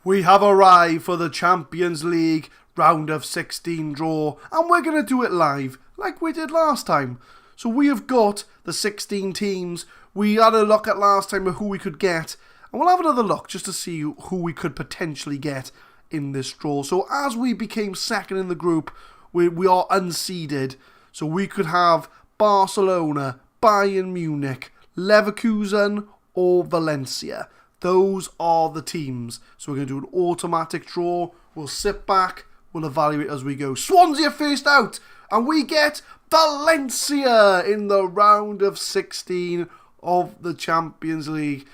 We have arrived for the Champions League round of 16 draw, and we're going to do it live like we did last time. So we have got the 16 teams. We had a look at last time of who we could get, and we'll have another look just to see who we could potentially get in this draw. So as we became second in the group, we are unseeded. So we could have Barcelona, Bayern Munich, Leverkusen or Valencia. Those are the teams. So we're going to do an automatic draw. We'll sit back. We'll evaluate as we go. Swansea first out. And we get Valencia in the round of 16 of the Champions League.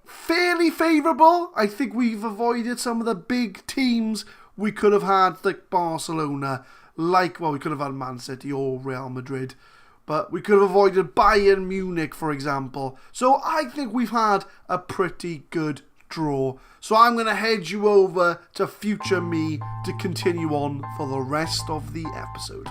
Fairly favourable. I think we've avoided some of the big teams we could have had, like Barcelona. We could have had Man City or Real Madrid. But we could have avoided Bayern Munich, for example. So I think we've had a pretty good draw. So I'm going to head you over to future me to continue on for the rest of the episode.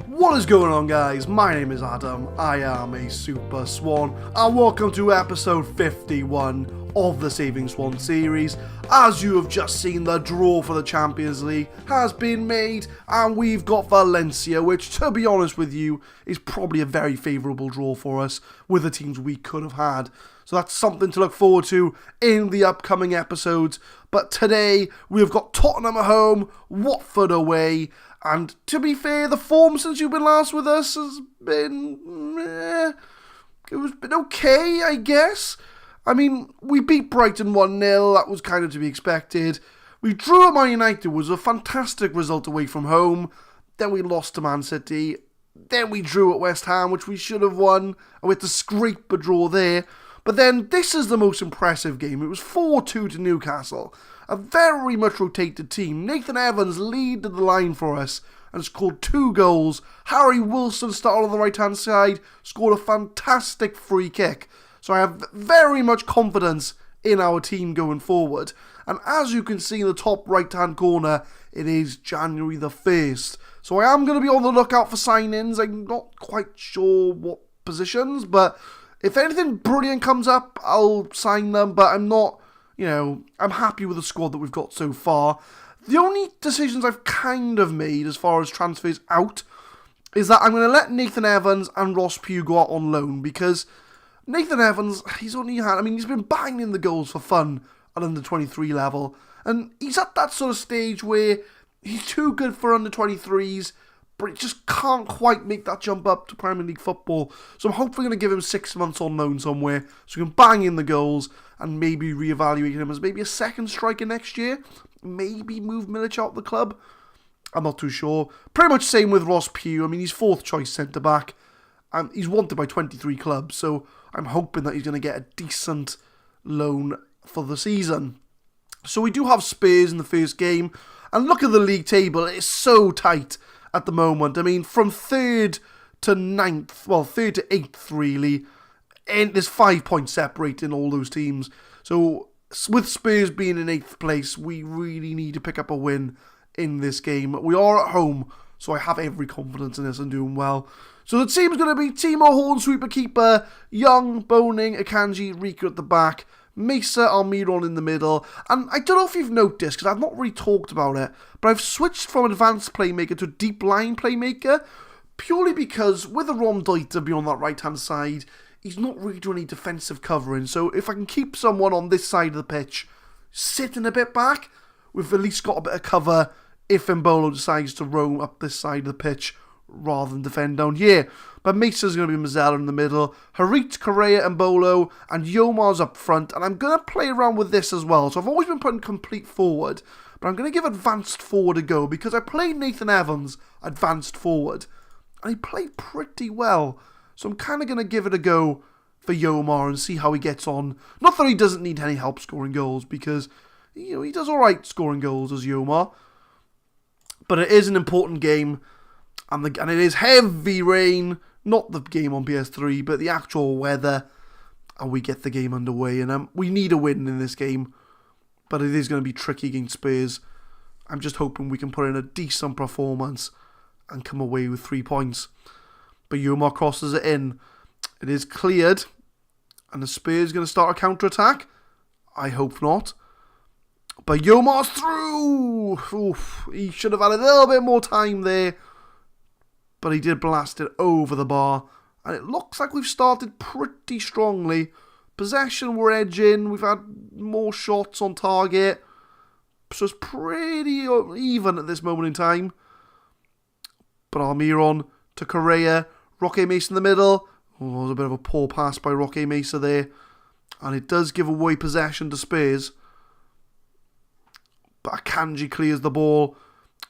What is going on, guys? My name is Adam. I am a Super Swan. And welcome to episode 51 of the Saving Swans series. As you have just seen, the draw for the Champions League has been made, and we've got Valencia, which, to be honest with you, is probably a very favourable draw for us with the teams we could have had. So that's something to look forward to in the upcoming episodes. But today, we've got Tottenham at home, Watford away, and to be fair, the form since you've been last with us has been... It's been okay, I guess. I mean, we beat Brighton 1-0, that was kind of to be expected. We drew at Man United, was a fantastic result away from home. Then we lost to Man City. Then we drew at West Ham, which we should have won, and we had to scrape a draw there. But then, this is the most impressive game. It was 4-2 to Newcastle. A very much rotated team. Nathan Evans leaded the line for us and scored 2 goals. Harry Wilson started on the right-hand side, scored a fantastic free kick. So I have very much confidence in our team going forward. And as you can see in the top right-hand corner, it is January the 1st. So I am going to be on the lookout for sign-ins. I'm not quite sure what positions, but if anything brilliant comes up, I'll sign them. But I'm not, I'm happy with the squad that we've got so far. The only decisions I've kind of made as far as transfers out is that I'm going to let Nathan Evans and Ross Pugh go out on loan, because Nathan Evans, he's been banging the goals for fun at under 23 level, and he's at that sort of stage where he's too good for under 23s, but he just can't quite make that jump up to Premier League football. So I'm hopefully going to give him 6 months on loan somewhere, so he can bang in the goals, and maybe reevaluate him as maybe a second striker next year. Maybe move Milic out of the club. I'm not too sure. Pretty much same with Ross Pugh. I mean, he's 4th choice centre-back, and he's wanted by 23 clubs, so I'm hoping that he's going to get a decent loan for the season. So we do have Spurs in the first game, and look at the league table. It's so tight at the moment. I mean, from 3rd to 9th, well, 3rd to 8th really, and there's 5 points separating all those teams. So with Spurs being in 8th place, we really need to pick up a win in this game. We are at home, so I have every confidence in this and doing well. So the team's going to be Timo Horn, sweeper keeper, Young, Boning, Akanji, Rika at the back, Mesa, Almiron in the middle. And I don't know if you've noticed, because I've not really talked about it, but I've switched from advanced playmaker to deep line playmaker, purely because with a Rom Deuter be on that right-hand side, he's not really doing any defensive covering. So if I can keep someone on this side of the pitch sitting a bit back, we've at least got a bit of cover if Mbolo decides to roam up this side of the pitch rather than defend down here. But Mesa's going to be Mazzella in the middle, Harit, Correa, Mbolo, and Yomar's up front. And I'm going to play around with this as well. So I've always been putting complete forward, but I'm going to give advanced forward a go, because I played Nathan Evans advanced forward, and he played pretty well. So I'm kind of going to give it a go for Yomar and see how he gets on. Not that he doesn't need any help scoring goals, because he does alright scoring goals as Yomar. But it is an important game, and it is heavy rain, not the game on PS3, but the actual weather, and we get the game underway. And we need a win in this game, but it is going to be tricky against Spurs. I'm just hoping we can put in a decent performance and come away with 3 points. But Yoma crosses it in. It is cleared. And the Spurs going to start a counter-attack? I hope not. But Yoma's through! Oof, he should have had a little bit more time there. But he did blast it over the bar. And it looks like we've started pretty strongly. Possession, we're edging. We've had more shots on target. So it's pretty even at this moment in time. But Almiron to Correa. Roque Mesa in the middle. Oh, that was a bit of a poor pass by Roque Mesa there. And it does give away possession to Spurs. But Akanji clears the ball.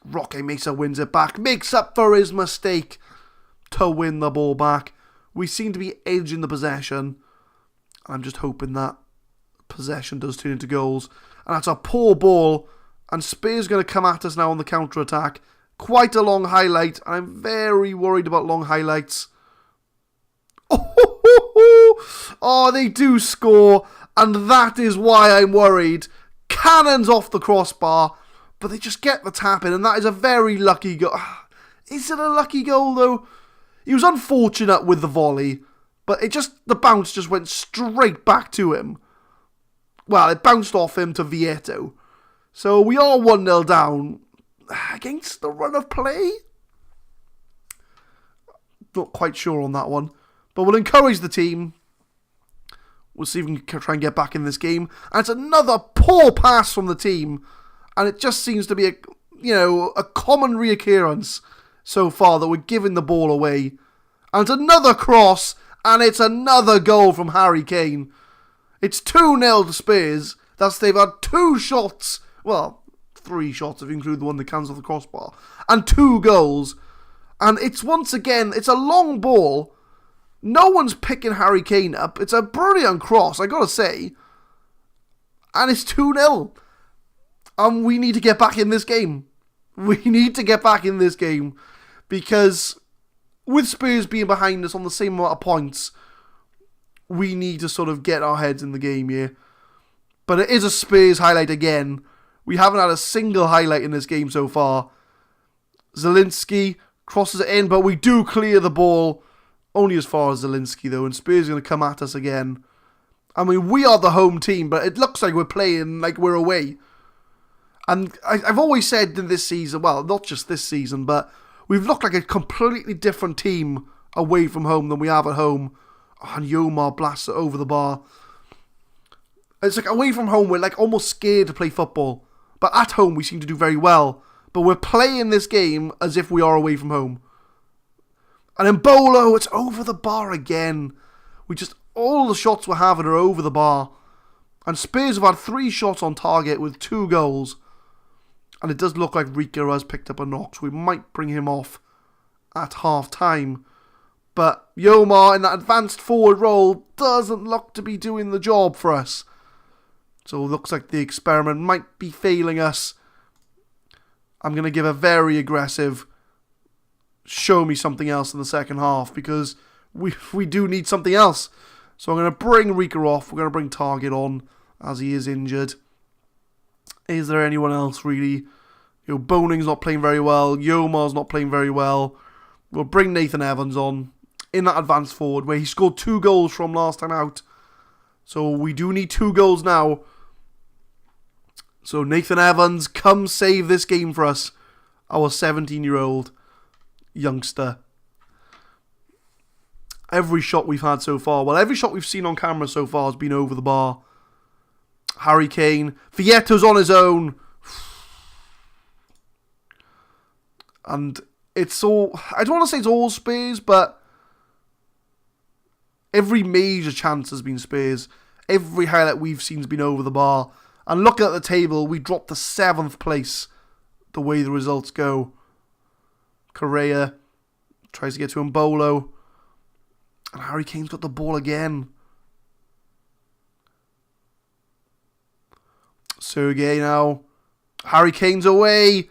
Roque Mesa wins it back. Makes up for his mistake to win the ball back. We seem to be edging the possession. I'm just hoping that possession does turn into goals. And that's a poor ball. And Spurs going to come at us now on the counter-attack. Quite a long highlight. And I'm very worried about long highlights. Oh, they do score. And that is why I'm worried. Cannons off the crossbar. But they just get the tap in. And that is a very lucky goal. Is it a lucky goal, though? He was unfortunate with the volley. But the bounce just went straight back to him. Well, it bounced off him to Vieto. So we are 1-0 down against the run of play. Not quite sure on that one. But we'll encourage the team. We'll see if we can try and get back in this game. And it's another poor pass from the team. And it just seems to be a common reoccurrence so far that we're giving the ball away. And it's another cross. And it's another goal from Harry Kane. It's 2-0 to Spurs. They've had 2 shots. Well, 3 shots if you include the one that cancelled the crossbar. And 2 goals. And it's once again, it's a long ball. No one's picking Harry Kane up. It's a brilliant cross, I gotta say. And it's 2-0. And we need to get back in this game. We need to get back in this game. Because with Spurs being behind us on the same amount of points, we need to sort of get our heads in the game here. But it is a Spurs highlight again. We haven't had a single highlight in this game so far. Zielinski crosses it in, but we do clear the ball. Only as far as Zielinski, though, and Spurs are going to come at us again. I mean, we are the home team, but it looks like we're playing like we're away. And I've always said in this season, well, not just this season, but we've looked like a completely different team away from home than we have at home. Oh, and Yomar blasts it over the bar. It's like away from home, we're like almost scared to play football. But at home, we seem to do very well. But we're playing this game as if we are away from home. And in Bolo, it's over the bar again. All the shots we're having are over the bar. And Spurs have had 3 shots on target with 2 goals. And it does look like Rika has picked up a knock. So we might bring him off at half time. But Yomar in that advanced forward role doesn't look to be doing the job for us. So it looks like the experiment might be failing us. I'm going to give a very aggressive show me something else in the second half because we do need something else. So I'm going to bring Rika off. We're going to bring Target on as he is injured. Is there anyone else really? Boning's not playing very well. Yomar's not playing very well. We'll bring Nathan Evans on in that advanced forward where he scored 2 goals from last time out. So we do need 2 goals now. So Nathan Evans, come save this game for us. Our 17-year-old youngster. Every shot we've had so far, well, every shot we've seen on camera so far has been over the bar. Harry Kane. Vieto's on his own. And it's all, I don't want to say it's all Spurs, but every major chance has been Spurs. Every highlight we've seen has been over the bar. And looking at the table, we dropped to 7th place the way the results go. Correa tries to get to Mbolo. And Harry Kane's got the ball again. Sergei now. Harry Kane's away.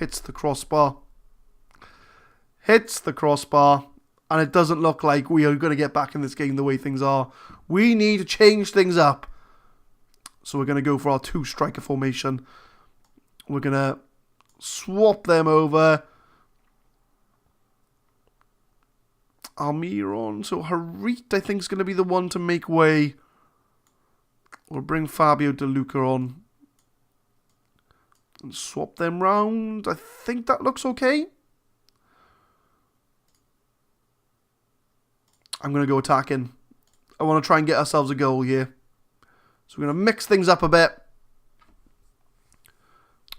Hits the crossbar. Hits the crossbar. And it doesn't look like we are going to get back in this game the way things are. We need to change things up. So we're going to go for our 2-striker formation. We're going to swap them over. Almiron. So Harit, I think, is going to be the one to make way. We'll bring Fabio De Luca on. And swap them round. I think that looks okay. I'm going to go attacking. I want to try and get ourselves a goal here. So we're going to mix things up a bit.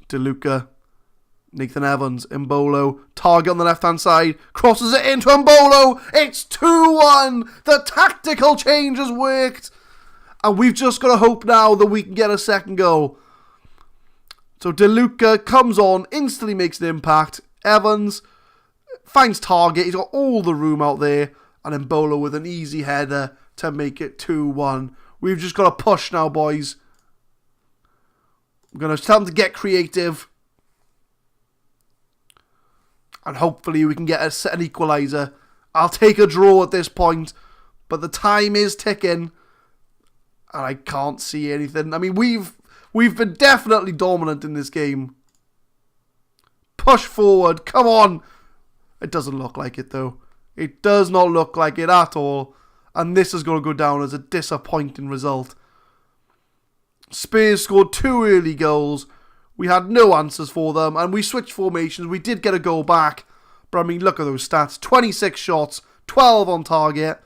De Luca. Nathan Evans. Mbolo. Target on the left-hand side. Crosses it into Mbolo. It's 2-1. The tactical change has worked. And we've just got to hope now that we can get a second goal. So De Luca comes on. Instantly makes an impact. Evans finds target. He's got all the room out there. And Mbolo with an easy header to make it 2-1. We've just got to push now, boys. We're going to tell them to get creative. And hopefully we can get an equaliser. I'll take a draw at this point. But the time is ticking. And I can't see anything. I mean, we've been definitely dominant in this game. Push forward. Come on. It doesn't look like it, though. It does not look like it at all. And this is going to go down as a disappointing result. Spurs scored 2 early goals. We had no answers for them. And we switched formations. We did get a goal back. But I mean, look at those stats. 26 shots. 12 on target.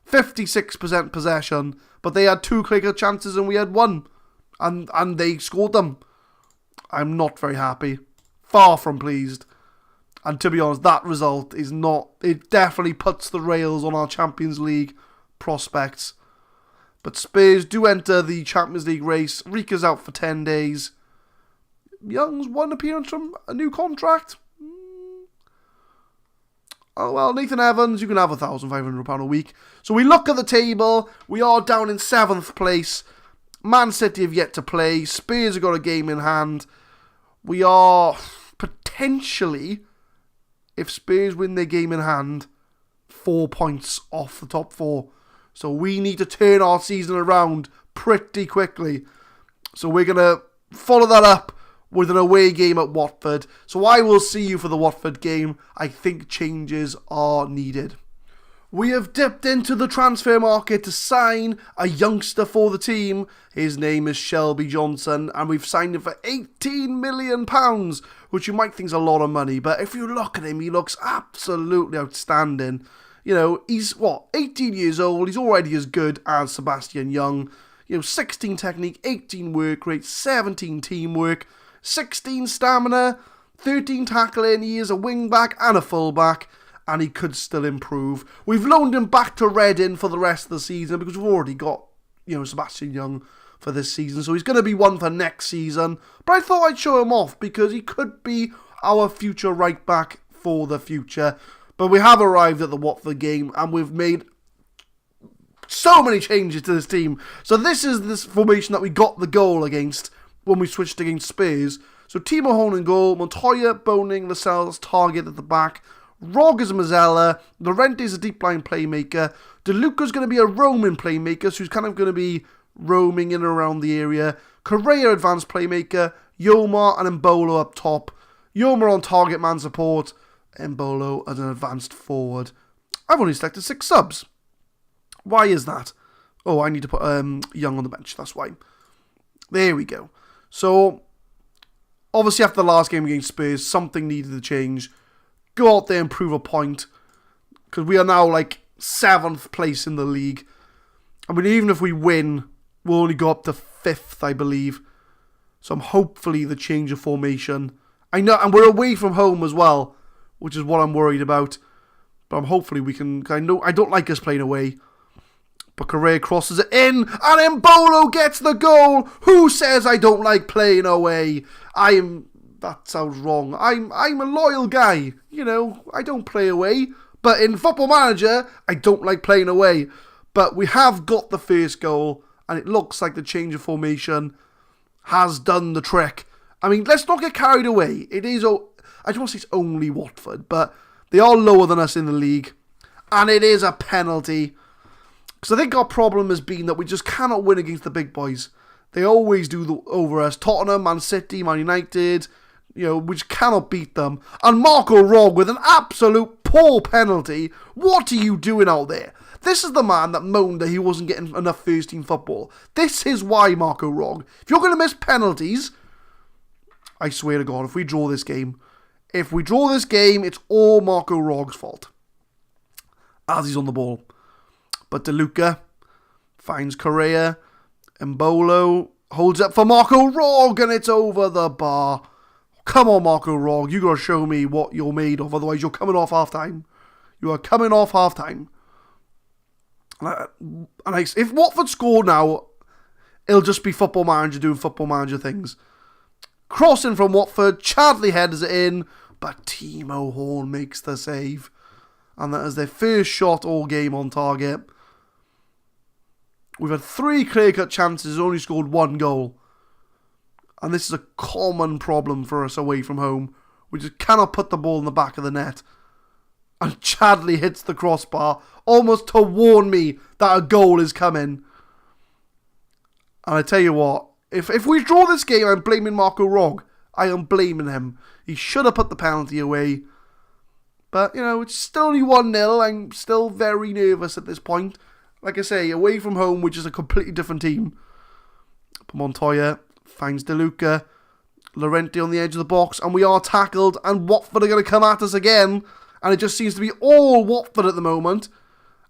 56% possession. But they had 2 clear chances and we had 1. And they scored them. I'm not very happy. Far from pleased. And to be honest, that result is not... It definitely puts the rails on our Champions League prospects. But Spurs do enter the Champions League race. Rika's out for 10 days. Young's 1 appearance from a new contract. Oh well, Nathan Evans, you can have £1,500 a week. So we look at the table. We are down in 7th place. Man City have yet to play. Spurs have got a game in hand. We are potentially... If Spurs win their game in hand, 4 points off the top 4. So we need to turn our season around pretty quickly. So we're going to follow that up with an away game at Watford. So I will see you for the Watford game. I think changes are needed. We have dipped into the transfer market to sign a youngster for the team. His name is Shelby Johnson, and we've signed him for £18 million, which you might think is a lot of money, but if you look at him, he looks absolutely outstanding. You know, he's, 18 years old, he's already as good as Sebastian Young. 16 technique, 18 work rate, 17 teamwork, 16 stamina, 13 tackling, he is a wing-back and a full-back, and he could still improve. We've loaned him back to Reading for the rest of the season because we've already got, Sebastian Young for this season. So he's going to be one for next season. But I thought I'd show him off because he could be our future right back for the future. But we have arrived at the Watford game and we've made so many changes to this team. So this is this formation that we got the goal against when we switched against Spurs. So Timo Horn in goal, Montoya, Boning, Lascelles, Target at the back. Rog is Mazzella, Llorente is a deep line playmaker, De Luca's going to be a roaming playmaker, so he's kind of going to be roaming in and around the area, Correa advanced playmaker, Yomar and Mbolo up top, Yomar on target man support, Mbolo as an advanced forward. I've only selected 6 subs. Why is that? Oh, I need to put Young on the bench, that's why. There we go. So, obviously after the last game against Spurs, something needed to change. Go out there and prove a point. Because we are now 7th place in the league. I mean, even if we win, we'll only go up to 5th, I believe. So I'm hopefully the change of formation. I know, and we're away from home as well, which is what I'm worried about. But hopefully we can... I don't like us playing away. But Correa crosses it in, and Mbolo gets the goal. Who says I don't like playing away? That sounds wrong. I'm a loyal guy. I don't play away. But in Football Manager, I don't like playing away. But we have got the first goal, and it looks like the change of formation has done the trick. I mean, let's not get carried away. It is, I don't want to say it's only Watford, but they are lower than us in the league. And it is a penalty. Because I think our problem has been that we just cannot win against the big boys. They always do over us. Tottenham, Man City, Man United... we just cannot beat them. And Marco Rog with an absolute poor penalty. What are you doing out there? This is the man that moaned that he wasn't getting enough first team football. This is why, Marco Rog. If you're going to miss penalties, I swear to God, if we draw this game, it's all Marco Rog's fault. As he's on the ball. But De Luca finds Correa. Embolo holds up for Marco Rog, and it's over the bar. Come on, Marco Rog, you got to show me what you're made of, otherwise you're coming off half-time. You are coming off half-time. If Watford score now, it'll just be Football Manager doing Football Manager things. Crossing from Watford, Chadley headers it in, but Timo Horn makes the save. And that is their first shot all game on target. We've had 3 clear-cut chances, only scored 1 goal. And this is a common problem for us away from home. We just cannot put the ball in the back of the net. And Chadley hits the crossbar, almost to warn me that a goal is coming. And I tell you what, if we draw this game, I'm blaming Marco Rog. I am blaming him. He should have put the penalty away. But, it's still only 1-0. I'm still very nervous at this point. Like I say, away from home, which is a completely different team. Montoya finds De Luca. Llorente on the edge of the box. And we are tackled. And Watford are going to come at us again. And it just seems to be all Watford at the moment.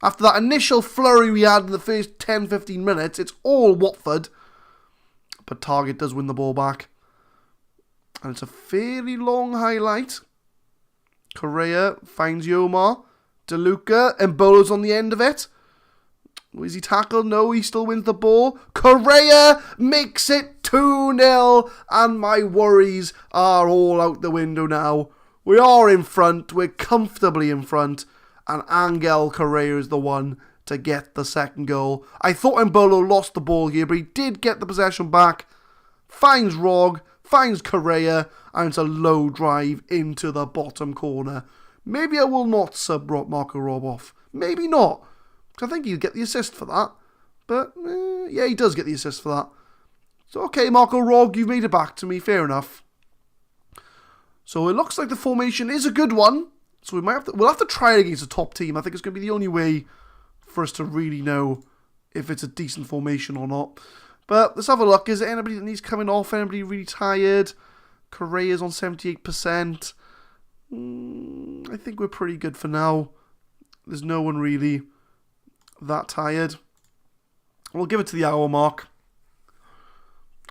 After that initial flurry we had in the first 10-15 minutes, it's all Watford. But Target does win the ball back. And it's a fairly long highlight. Correa finds Yomar. De Luca. Embolo's on the end of it. Is he tackled? No, he still wins the ball. Correa makes it 2-0. And my worries are all out the window now. We are in front. We're comfortably in front. And Angel Correa is the one to get the second goal. I thought Embolo lost the ball here, but he did get the possession back. Finds Rog. Finds Correa. And it's a low drive into the bottom corner. Maybe I will not sub Marco Rog off. Maybe not. I think he'll get the assist for that. But, yeah, he does get the assist for that. So, okay, Marco Rog, you've made it back to me. Fair enough. So, it looks like the formation is a good one. So, we'll have to try it against a top team. I think it's going to be the only way for us to really know if it's a decent formation or not. But, let's have a look. Is there anybody that needs coming off? Anybody really tired? Correa's on 78%. I think we're pretty good for now. There's no one really that tired. We'll give it to the hour mark.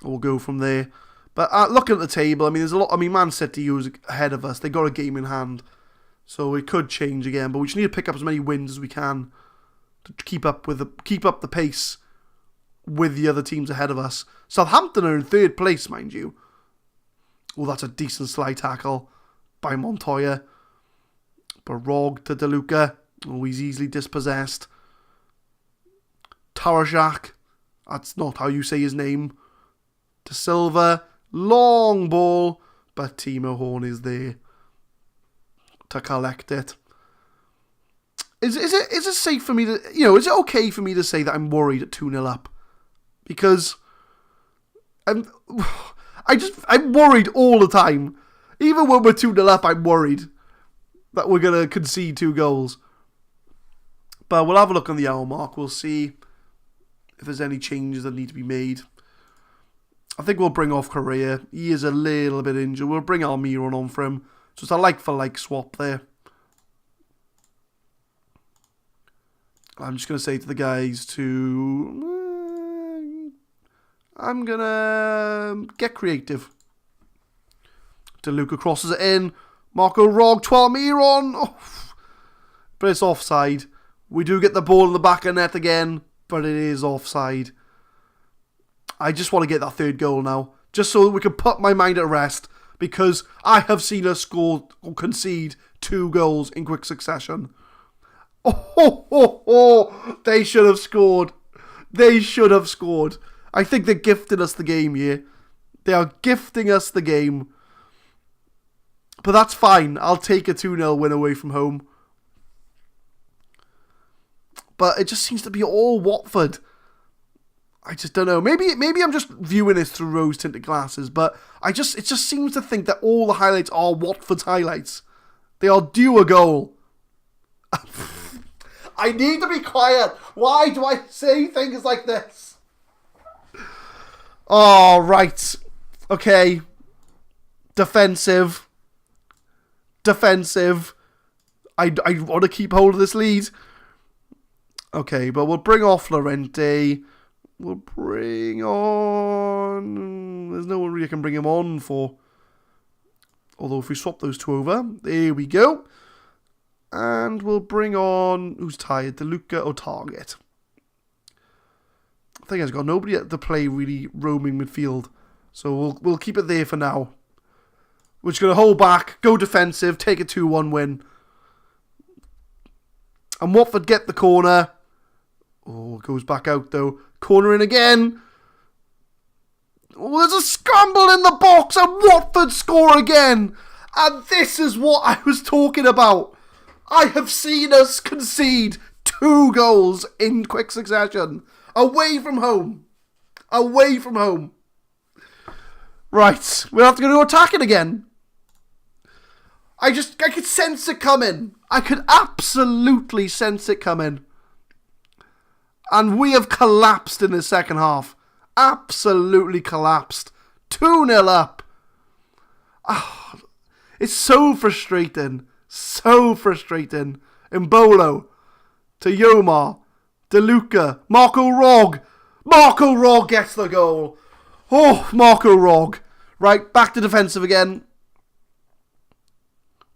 We'll go from there. But looking at the table, there's a lot. Man City who's ahead of us. They got a game in hand, so it could change again. But we just need to pick up as many wins as we can to keep up the pace with the other teams ahead of us. Southampton are in 3rd place, mind you. Well, that's a decent slide tackle by Montoya. But Rog to De Luca. Oh, he's easily dispossessed. Tarajak, that's not how you say his name. To Silva, long ball, but Timo Horn is there to collect it. Is it safe for me to, is it okay for me to say that I'm worried at 2-0 up? Because I'm worried all the time. Even when we're 2-0 up, I'm worried that we're going to concede 2 goals. But we'll have a look on the hour mark. We'll see if there's any changes that need to be made. I think we'll bring off Correa. He is a little bit injured. We'll bring Almiron on for him. So it's a like-for-like swap there. I'm just going to say to the guys I'm going to get creative. De Luca crosses it in. Marco Rog to Almiron. Oh, but it's offside. We do get the ball in the back of net again, but it is offside. I just want to get that 3rd goal now, just so that we can put my mind at rest, because I have seen us score or concede 2 goals in quick succession. They should have scored. They should have scored. I think they're gifting us the game here. They are gifting us the game. But that's fine. I'll take a 2-0 win away from home. But it just seems to be all Watford. I just don't know. Maybe I'm just viewing this through rose-tinted glasses, but it just seems to think that all the highlights are Watford's highlights. They are due a goal. I need to be quiet. Why do I say things like this? Oh, right. Okay. Defensive. I want to keep hold of this lead. Okay, but we'll bring off Llorente. We'll bring on... There's no one really I can bring him on for. Although if we swap those two over, there we go. And we'll bring on... Who's tired? DeLuca or Target? I think I've got nobody to play really roaming midfield. So we'll keep it there for now. We're just going to hold back, go defensive, take a 2-1 win. And Watford get the corner. Oh, it goes back out though. Corner in again. Oh, there's a scramble in the box and Watford score again. And this is what I was talking about. I have seen us concede 2 goals in quick succession. Away from home. Right, we'll have to go to attacking again. I could sense it coming. I could absolutely sense it coming. And we have collapsed in the second half. Absolutely collapsed. 2-0 up. Oh, it's so frustrating. Mbolo to Yomar. DeLuca. Marco Rog. Marco Rog gets the goal. Oh, Marco Rog. Right, back to defensive again.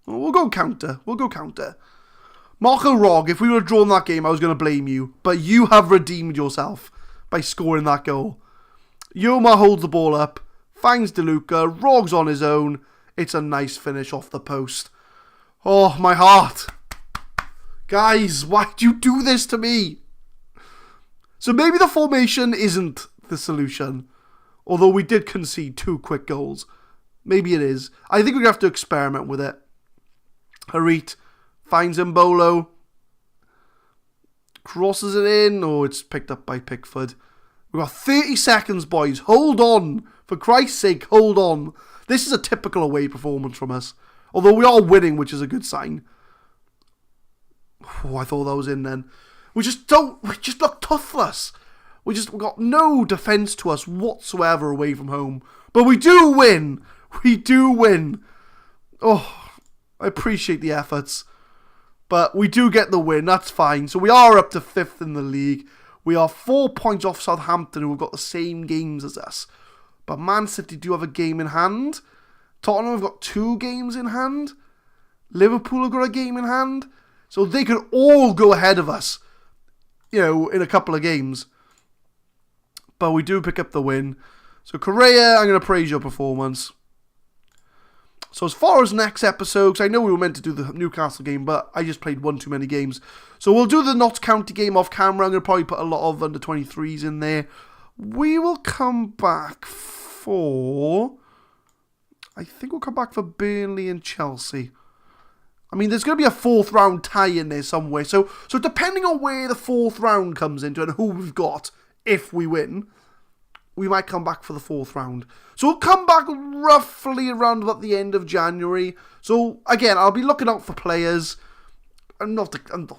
We'll go counter. Marco Rog, if we would have drawn that game, I was going to blame you. But you have redeemed yourself by scoring that goal. Yomar holds the ball up, finds DeLuca, Rog's on his own. It's a nice finish off the post. Oh, my heart. Guys, why do you do this to me? So maybe the formation isn't the solution. Although we did concede 2 quick goals. Maybe it is. I think we're going to have to experiment with it. Harit finds Mbolo. Crosses it in. Oh, it's picked up by Pickford. We've got 30 seconds, boys. Hold on. For Christ's sake, hold on. This is a typical away performance from us. Although we are winning, which is a good sign. Oh, I thought that was in then. We just look toothless. We've got no defence to us whatsoever away from home. But we do win. Oh, I appreciate the efforts. But we do get the win. That's fine. So we are up to 5th in the league. We are 4 points off Southampton, who have got the same games as us. But Man City do have a game in hand. Tottenham have got 2 games in hand. Liverpool have got a game in hand. So they could all go ahead of us, in a couple of games. But we do pick up the win. So Correa, I'm going to praise your performance. So as far as next episode, because I know we were meant to do the Newcastle game, but I just played one too many games. So we'll do the Notts County game off camera. I'm going to probably put a lot of under 23s in there. We will come back for... I think we'll come back for Burnley and Chelsea. I mean, there's going to be a 4th round tie in there somewhere. So depending on where the 4th round comes into and who we've got, if we win, we might come back for the 4th round. So we'll come back roughly around about the end of January. So again, I'll be looking out for players. I'm not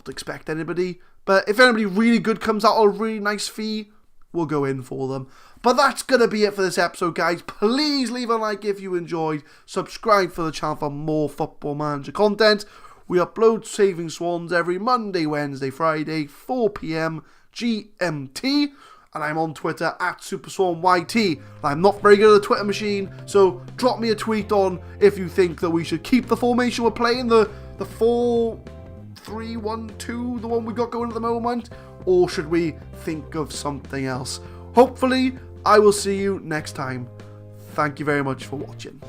expect anybody, but if anybody really good comes out on a really nice fee, we'll go in for them. But that's going to be it for this episode, guys. Please leave a like if you enjoyed. Subscribe for the channel for more Football Manager content. We upload Saving Swans every Monday, Wednesday, Friday, 4 PM GMT. And I'm on Twitter at SuperswanYT. I'm not very good at the Twitter machine, so drop me a tweet on if you think that we should keep the formation we're playing, the 4-3-1-2, the one we've got going at the moment, or should we think of something else? Hopefully, I will see you next time. Thank you very much for watching.